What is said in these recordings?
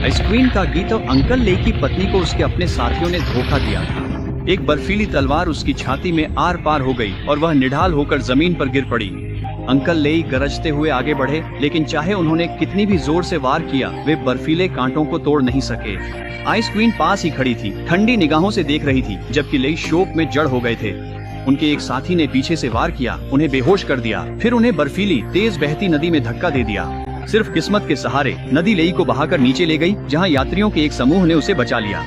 Ice cream का गीत और अंकल ले की पत्नी को उसके अपने साथियों ने धोखा दिया था। एक बर्फीली तलवार उसकी छाती में आर पार हो गई और वह निढाल होकर जमीन पर गिर पड़ी। अंकल लेई गरजते हुए आगे बढ़े, लेकिन चाहे उन्होंने कितनी भी जोर से वार किया, वे बर्फीले कांटों को तोड़ नहीं सके। आइसक्रीम पास ही खड़ी थी, ठंडी निगाहों से देख रही थी, जबकि लेई शोक में जड़ हो गए थे। उनके एक साथी ने पीछे से वार किया, उन्हें बेहोश कर दिया, फिर उन्हें बर्फीली तेज बहती नदी में धक्का दे दिया। सिर्फ किस्मत के सहारे नदी लेई को बहाकर नीचे ले गई, जहां यात्रियों के एक समूह ने उसे बचा लिया।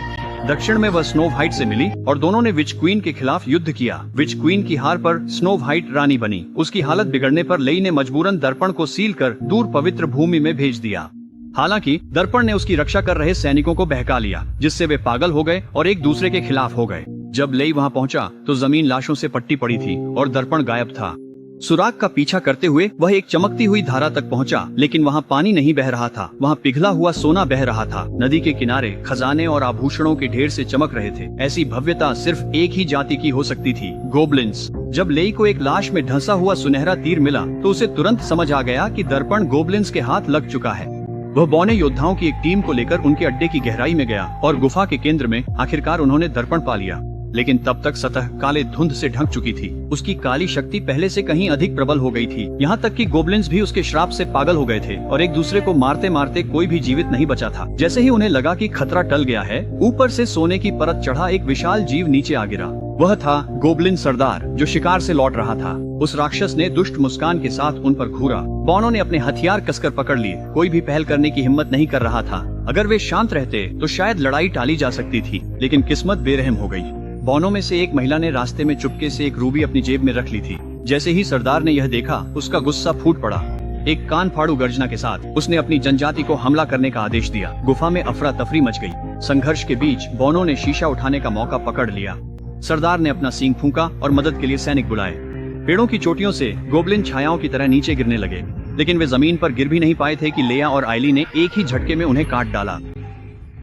दक्षिण में वह स्नो व्हाइट से मिली और दोनों ने विच क्वीन के खिलाफ युद्ध किया। विच क्वीन की हार पर स्नो व्हाइट रानी बनी। उसकी हालत बिगड़ने पर लेई ने मजबूरन दर्पण को सील कर दूर पवित्र भूमि में भेज दिया। हालांकि दर्पण ने उसकी रक्षा कर रहे सैनिकों को बहका लिया, जिससे वे पागल हो गए और एक दूसरे के खिलाफ हो गए। जब लेई वहां पहुंचा तो जमीन लाशों से पट्टी पड़ी थी और दर्पण गायब था। सुराग का पीछा करते हुए वह एक चमकती हुई धारा तक पहुंचा, लेकिन वहां पानी नहीं बह रहा था, वहां पिघला हुआ सोना बह रहा था। नदी के किनारे खजाने और आभूषणों के ढेर से चमक रहे थे। ऐसी भव्यता सिर्फ एक ही जाति की हो सकती थी, गोबलिन्स। जब लेई को एक लाश में ढंसा हुआ सुनहरा तीर मिला तो उसे तुरंत समझ आ गया कि दर्पण गोबलिन्स के हाथ लग चुका है। वह बौने योद्धाओं की एक टीम को लेकर उनके अड्डे की गहराई में गया और गुफा के केंद्र में आखिरकार उन्होंने दर्पण पा लिया। लेकिन तब तक सतह काले धुंध से ढक चुकी थी। उसकी काली शक्ति पहले से कहीं अधिक प्रबल हो गई थी। यहाँ तक कि गोबलिन्स भी उसके श्राप से पागल हो गए थे और एक दूसरे को मारते मारते कोई भी जीवित नहीं बचा था। जैसे ही उन्हें लगा कि खतरा टल गया है, ऊपर से सोने की परत चढ़ा एक विशाल जीव नीचे आ गिरा। वह था गोबलिन सरदार, जो शिकार से लौट रहा था। उस राक्षस ने दुष्ट मुस्कान के साथ उन पर घूरा। बौनों ने अपने हथियार कसकर पकड़ लिए। कोई भी पहल करने की हिम्मत नहीं कर रहा था। अगर वे शांत रहते तो शायद लड़ाई टाली जा सकती थी, लेकिन किस्मत बेरहम हो गई। बौनों में से एक महिला ने रास्ते में चुपके से एक रूबी अपनी जेब में रख ली थी। जैसे ही सरदार ने यह देखा, उसका गुस्सा फूट पड़ा। एक कान फाड़ू गर्जना के साथ उसने अपनी जनजाति को हमला करने का आदेश दिया। गुफा में अफरा तफरी मच गई। संघर्ष के बीच बौनों ने शीशा उठाने का मौका पकड़ लिया। सरदार ने अपना सींग फूंका और मदद के लिए सैनिक बुलाए। पेड़ों की चोटियों से गोबलिन छायाओं की तरह नीचे गिरने लगे, लेकिन वे जमीन पर गिर भी नहीं पाए थे कि लेया और आइली ने एक ही झटके में उन्हें काट डाला।